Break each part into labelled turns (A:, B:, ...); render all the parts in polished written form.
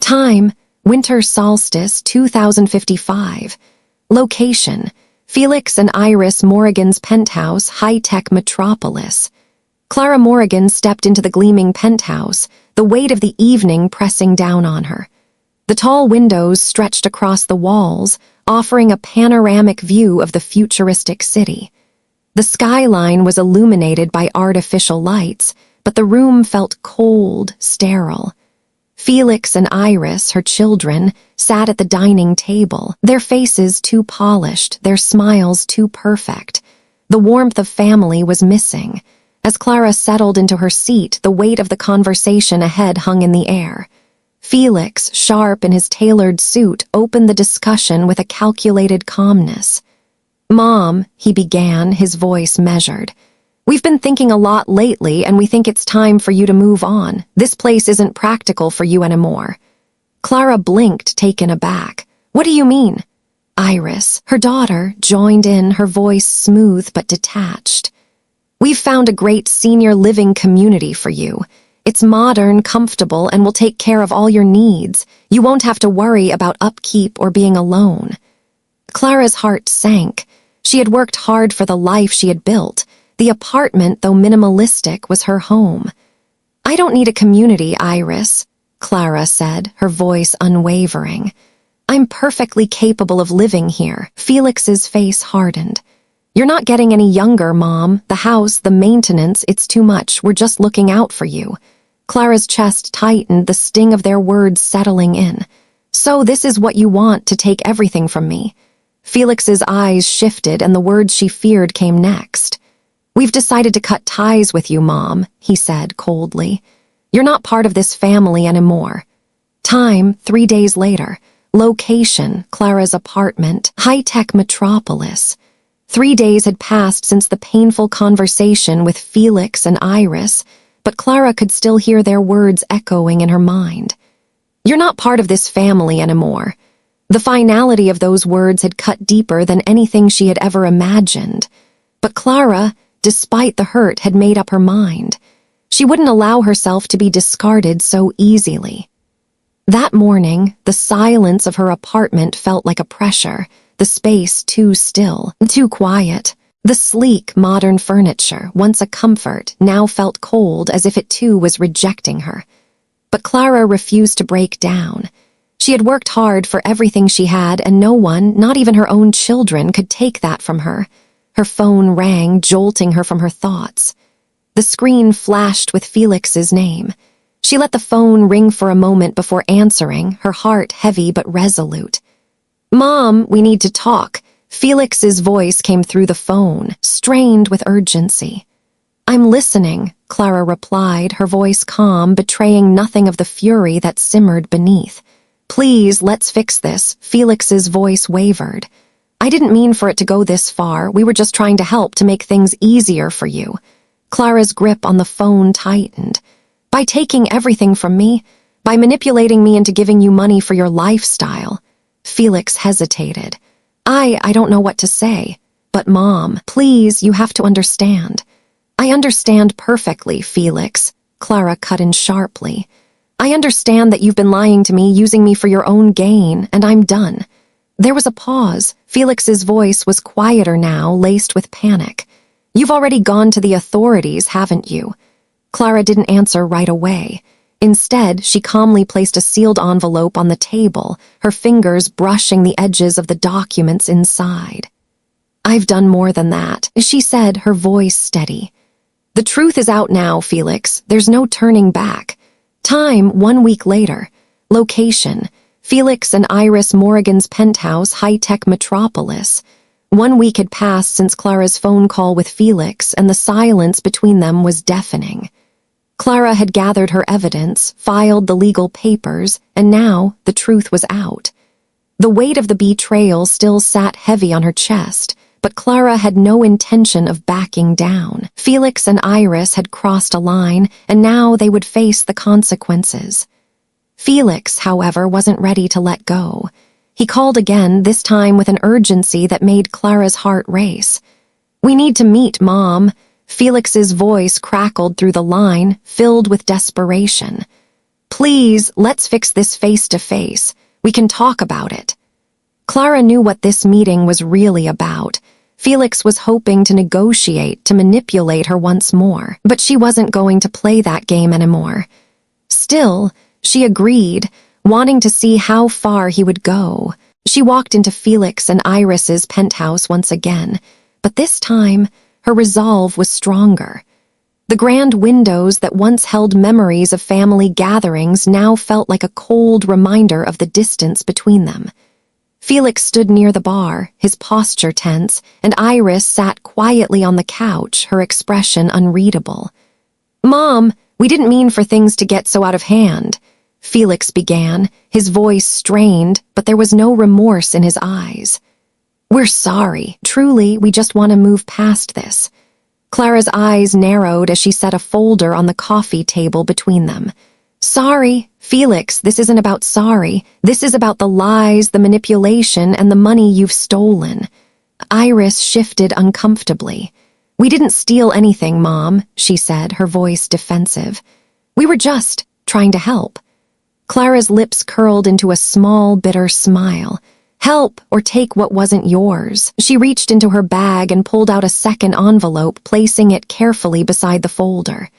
A: Time, Winter Solstice 2055. Location, Felix and Iris Morrigan's penthouse, high-tech metropolis. Clara Morrigan stepped into the gleaming penthouse, the weight of the evening pressing down on her. The tall windows stretched across the walls, offering a panoramic view of the futuristic city. The skyline was illuminated by artificial lights, but the room felt cold, sterile. Felix and Iris, her children, sat at the dining table, their faces too polished, their smiles too perfect. The warmth of family was missing. As Clara settled into her seat, the weight of the conversation ahead hung in the air. Felix, sharp in his tailored suit, opened the discussion with a calculated calmness. "Mom," he began, his voice measured. "We've been thinking a lot lately, and we think it's time for you to move on. This place isn't practical for you anymore." Clara blinked, taken aback. "What do you mean?" Iris, her daughter, joined in, her voice smooth but detached. "We've found a great senior living community for you. It's modern, comfortable, and will take care of all your needs. You won't have to worry about upkeep or being alone." Clara's heart sank. She had worked hard for the life she had built. The apartment, though minimalistic, was her home. "I don't need a community, Iris," Clara said, her voice unwavering. "I'm perfectly capable of living here." Felix's face hardened. "You're not getting any younger, Mom. The house, the maintenance, it's too much. We're just looking out for you." Clara's chest tightened, the sting of their words settling in. "So this is what you want, to take everything from me?" Felix's eyes shifted, and the words she feared came next. "We've decided to cut ties with you, Mom," he said coldly. "You're not part of this family anymore." Time, 3 days later. Location, Clara's apartment, high-tech metropolis. 3 days had passed since the painful conversation with Felix and Iris, but Clara could still hear their words echoing in her mind. "You're not part of this family anymore." The finality of those words had cut deeper than anything she had ever imagined. But Clara, despite the hurt, had made up her mind. She wouldn't allow herself to be discarded so easily. That morning, the silence of her apartment felt like a pressure, the space too still, too quiet. The sleek, modern furniture, once a comfort, now felt cold, as if it too was rejecting her. But Clara refused to break down. She had worked hard for everything she had, and no one, not even her own children, could take that from her. Her phone rang, jolting her from her thoughts. The screen flashed with Felix's name. She let the phone ring for a moment before answering, her heart heavy but resolute. "Mom, we need to talk." Felix's voice came through the phone, strained with urgency. "I'm listening," Clara replied, her voice calm, betraying nothing of the fury that simmered beneath. "Please, let's fix this." Felix's voice wavered. "I didn't mean for it to go this far. We were just trying to help, to make things easier for you." Clara's grip on the phone tightened. "By taking everything from me? By manipulating me into giving you money for your lifestyle?" Felix hesitated. I don't know what to say. "But Mom, please, you have to understand." "I understand perfectly, Felix," Clara cut in sharply. "I understand that you've been lying to me, using me for your own gain, and I'm done." There was a pause. Felix's voice was quieter now, laced with panic. "You've already gone to the authorities, haven't you?" Clara didn't answer right away. Instead, she calmly placed a sealed envelope on the table, her fingers brushing the edges of the documents inside. "I've done more than that," she said, her voice steady. "The truth is out now, Felix. There's no turning back." Time, 1 week later. Location, Felix and Iris Morrigan's penthouse, high-tech metropolis. 1 week had passed since Clara's phone call with Felix, and the silence between them was deafening. Clara had gathered her evidence, filed the legal papers, and now the truth was out. The weight of the betrayal still sat heavy on her chest, but Clara had no intention of backing down. Felix and Iris had crossed a line, and now they would face the consequences. Felix, however, wasn't ready to let go. He called again, this time with an urgency that made Clara's heart race. "We need to meet, Mom." Felix's voice crackled through the line, filled with desperation. Please, let's fix this face to face. We can talk about it. Clara knew what this meeting was really about. Felix was hoping to negotiate, to manipulate her once more, but she wasn't going to play that game anymore. Still, she agreed, wanting to see how far he would go. She walked into Felix and Iris's penthouse once again, but this time, her resolve was stronger. The grand windows that once held memories of family gatherings now felt like a cold reminder of the distance between them. Felix stood near the bar, his posture tense, and Iris sat quietly on the couch, her expression unreadable. "Mom, we didn't mean for things to get so out of hand," Felix began, his voice strained, but there was no remorse in his eyes. "We're sorry. Truly, we just want to move past this." Clara's eyes narrowed as she set a folder on the coffee table between them. "Sorry, Felix, this isn't about sorry. This is about the lies, the manipulation, and the money you've stolen." Iris shifted uncomfortably. "We didn't steal anything, Mom," she said, her voice defensive. "We were just trying to help." Clara's lips curled into a small, bitter smile. "Help or take what wasn't yours." She reached into her bag and pulled out a second envelope, placing it carefully beside the folder.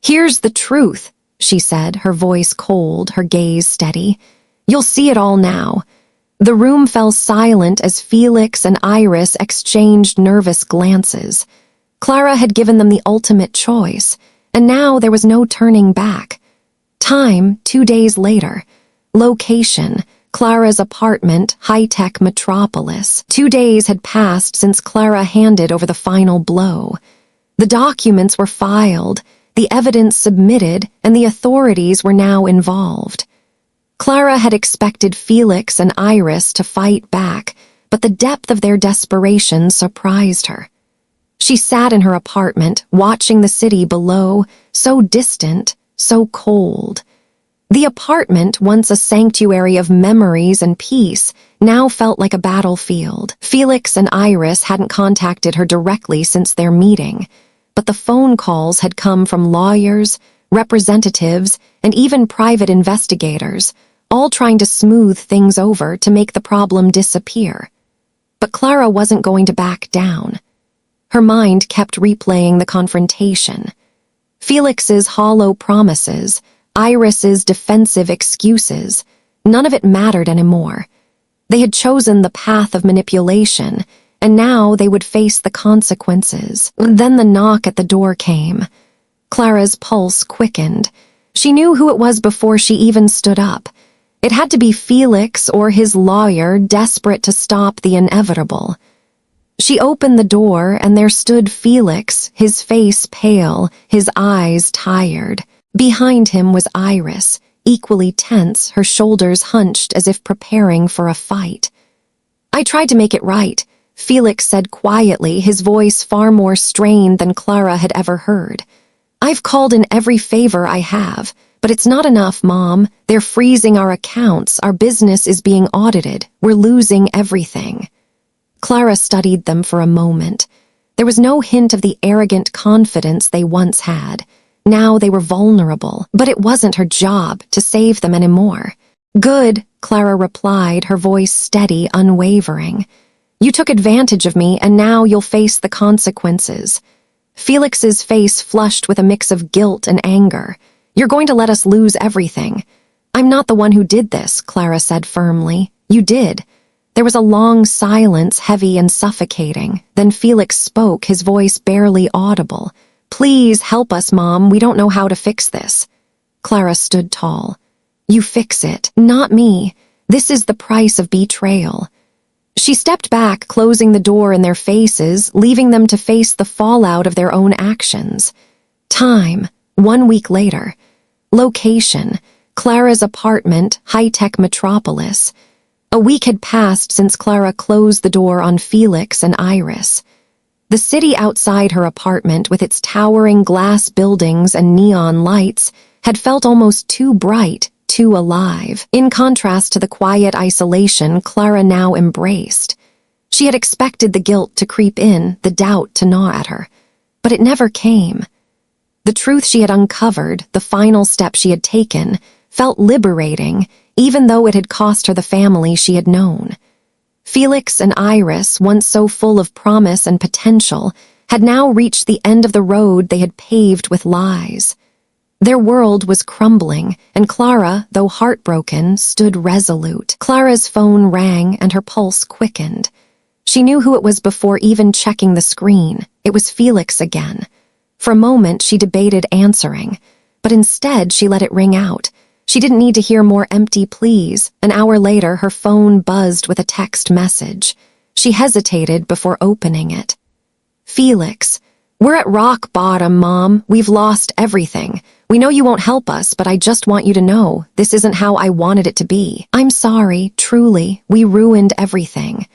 A: "Here's the truth," she said, her voice cold, her gaze steady. "You'll see it all now." The room fell silent as Felix and Iris exchanged nervous glances. Clara had given them the ultimate choice, and now there was no turning back. Time, 2 days later. Location, Clara'S apartment, high-tech metropolis. 2 days had passed since Clara handed over the final blow. The documents were filed, the evidence submitted, and the authorities were now involved. Clara had expected Felix and Iris to fight back, but the depth of their desperation surprised her. She sat in her apartment, watching the city below, so distant, so cold. The apartment, once a sanctuary of memories and peace, now felt like a battlefield. Felix and Iris hadn't contacted her directly since their meeting, but the phone calls had come from lawyers, representatives, and even private investigators, all trying to smooth things over to make the problem disappear. But Clara wasn't going to back down. Her mind kept replaying the confrontation. Felix's hollow promises, Iris's defensive excuses, none of it mattered anymore. They had chosen the path of manipulation, and now they would face the consequences. Then the knock at the door came. Clara's pulse quickened. She knew who it was before she even stood up. It had to be Felix or his lawyer, desperate to stop the inevitable. She opened the door, and there stood Felix, his face pale, his eyes tired. Behind him was Iris, equally tense, her shoulders hunched as if preparing for a fight. "I tried to make it right," Felix said quietly, his voice far more strained than Clara had ever heard. "I've called in every favor I have, but it's not enough, Mom. They're freezing our accounts, our business is being audited, we're losing everything." Clara studied them for a moment. There was no hint of the arrogant confidence they once had. Now they were vulnerable, but it wasn't her job to save them anymore. "Good," Clara replied, her voice steady, unwavering. "You took advantage of me, and now you'll face the consequences." Felix's face flushed with a mix of guilt and anger. "You're going to let us lose everything." "I'm not the one who did this," Clara said firmly. "You did." There was a long silence, heavy and suffocating. Then Felix spoke, his voice barely audible. "Please help us, Mom. We don't know how to fix this." Clara stood tall. "You fix it, not me. This is the price of betrayal." She stepped back, closing the door in their faces, leaving them to face the fallout of their own actions. Time, 1 week later. Location, Clara's apartment, high-tech metropolis. A week had passed since Clara closed the door on Felix and Iris. The city outside her apartment, with its towering glass buildings and neon lights, had felt almost too bright, too alive, in contrast to the quiet isolation Clara now embraced. She had expected the guilt to creep in, the doubt to gnaw at her, but it never came. The truth she had uncovered, the final step she had taken, felt liberating, even though it had cost her the family she had known. Felix and Iris, once so full of promise and potential, had now reached the end of the road they had paved with lies. Their world was crumbling, and Clara, though heartbroken, stood resolute. Clara's phone rang and her pulse quickened. She knew who it was before even checking the screen. It was Felix again. For a moment, she debated answering, but instead she let it ring out. She didn't need to hear more empty pleas. An hour later, her phone buzzed with a text message. She hesitated before opening it. Felix, we're at rock bottom, Mom. We've lost everything. We know you won't help us, but I just want you to know, this isn't how I wanted it to be. I'm sorry, truly. We ruined everything.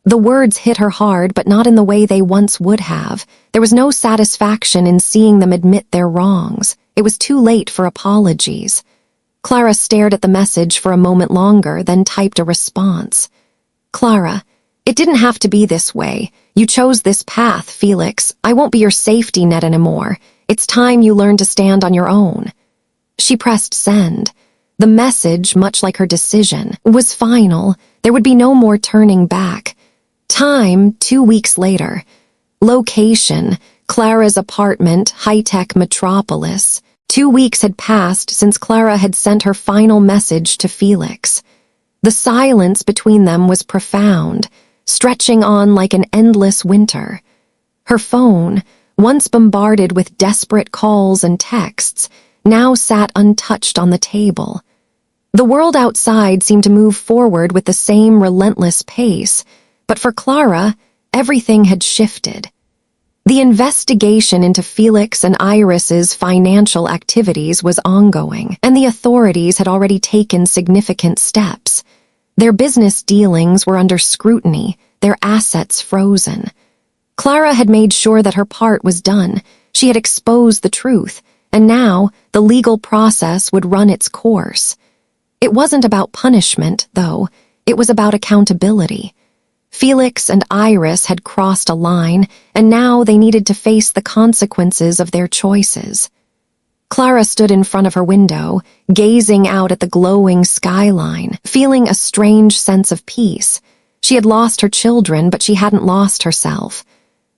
A: The words hit her hard, but not in the way they once would have. There was no satisfaction in seeing them admit their wrongs. It was too late for apologies. Clara stared at the message for a moment longer, then typed a response. Clara, it didn't have to be this way. You chose this path, Felix. I won't be your safety net anymore. It's time you learn to stand on your own. She pressed send. The message, much like her decision, was final. There would be no more turning back. Time, 2 weeks later. Location, Clara's apartment, high-tech metropolis. 2 weeks had passed since Clara had sent her final message to Felix. The silence between them was profound, stretching on like an endless winter. Her phone, once bombarded with desperate calls and texts, now sat untouched on the table. The world outside seemed to move forward with the same relentless pace, but for Clara, everything had shifted. The investigation into Felix and Iris's financial activities was ongoing, and the authorities had already taken significant steps. Their business dealings were under scrutiny, their assets frozen. Clara had made sure that her part was done. She had exposed the truth, and now the legal process would run its course. It wasn't about punishment, though. It was about accountability. Felix and Iris had crossed a line, and now they needed to face the consequences of their choices. Clara stood in front of her window, gazing out at the glowing skyline, feeling a strange sense of peace. She had lost her children, but she hadn't lost herself.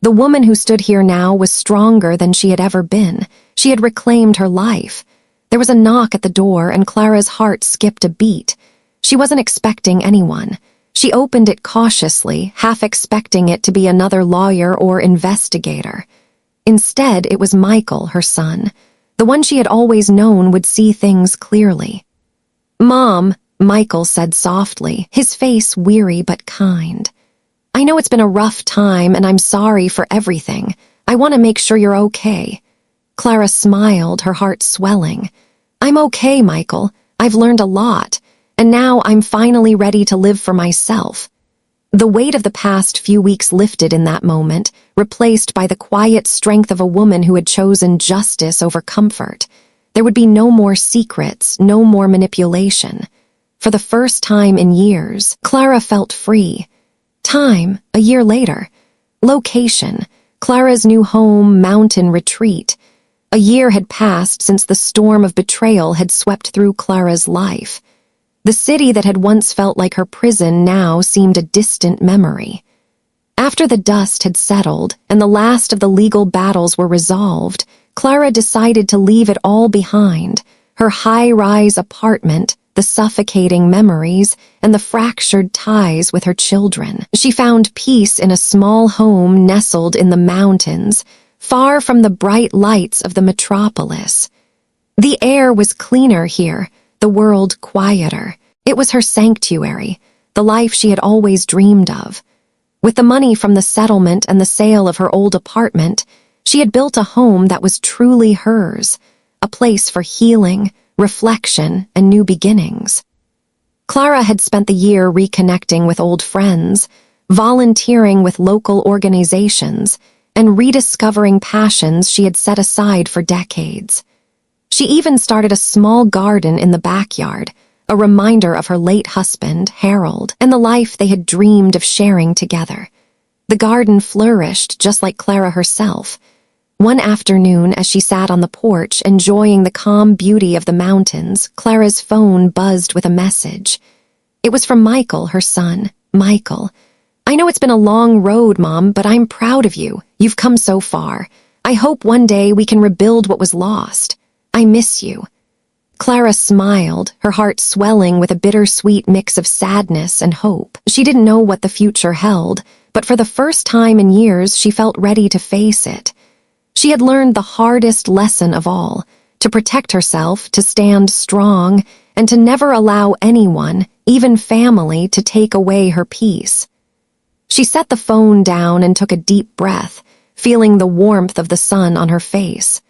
A: The woman who stood here now was stronger than she had ever been. She had reclaimed her life. There was a knock at the door, and Clara's heart skipped a beat. She wasn't expecting anyone. She opened it cautiously, half expecting it to be another lawyer or investigator. Instead, it was Michael, her son. The one she had always known would see things clearly. "Mom," Michael said softly, his face weary but kind. "I know it's been a rough time, and I'm sorry for everything. I want to make sure you're okay." Clara smiled, her heart swelling. "I'm okay, Michael. I've learned a lot. And now I'm finally ready to live for myself." The weight of the past few weeks lifted in that moment, replaced by the quiet strength of a woman who had chosen justice over comfort. There would be no more secrets, no more manipulation. For the first time in years, Clara felt free. Time, a year later. Location, Clara's new home, mountain retreat. A year had passed since the storm of betrayal had swept through Clara's life. The city that had once felt like her prison now seemed a distant memory. After the dust had settled and the last of the legal battles were resolved, Clara decided to leave it all behind, her high-rise apartment, the suffocating memories, and the fractured ties with her children. She found peace in a small home nestled in the mountains, far from the bright lights of the metropolis. The air was cleaner here, the world quieter. It was her sanctuary, the life she had always dreamed of. With the money from the settlement and the sale of her old apartment, she had built a home that was truly hers, a place for healing, reflection, and new beginnings. Clara had spent the year reconnecting with old friends, volunteering with local organizations, and rediscovering passions she had set aside for decades. She even started a small garden in the backyard, a reminder of her late husband, Harold, and the life they had dreamed of sharing together. The garden flourished just like Clara herself. One afternoon, as she sat on the porch enjoying the calm beauty of the mountains, Clara's phone buzzed with a message. It was from Michael, her son. Michael, "I know it's been a long road, Mom, but I'm proud of you. You've come so far. I hope one day we can rebuild what was lost. I miss you." Clara smiled, her heart swelling with a bittersweet mix of sadness and hope. She didn't know what the future held, but for the first time in years she felt ready to face it. She had learned the hardest lesson of all, to protect herself, to stand strong, and to never allow anyone, even family, to take away her peace. She set the phone down and took a deep breath, feeling the warmth of the sun on her face.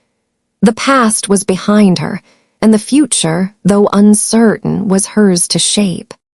A: The past was behind her, and the future, though uncertain, was hers to shape.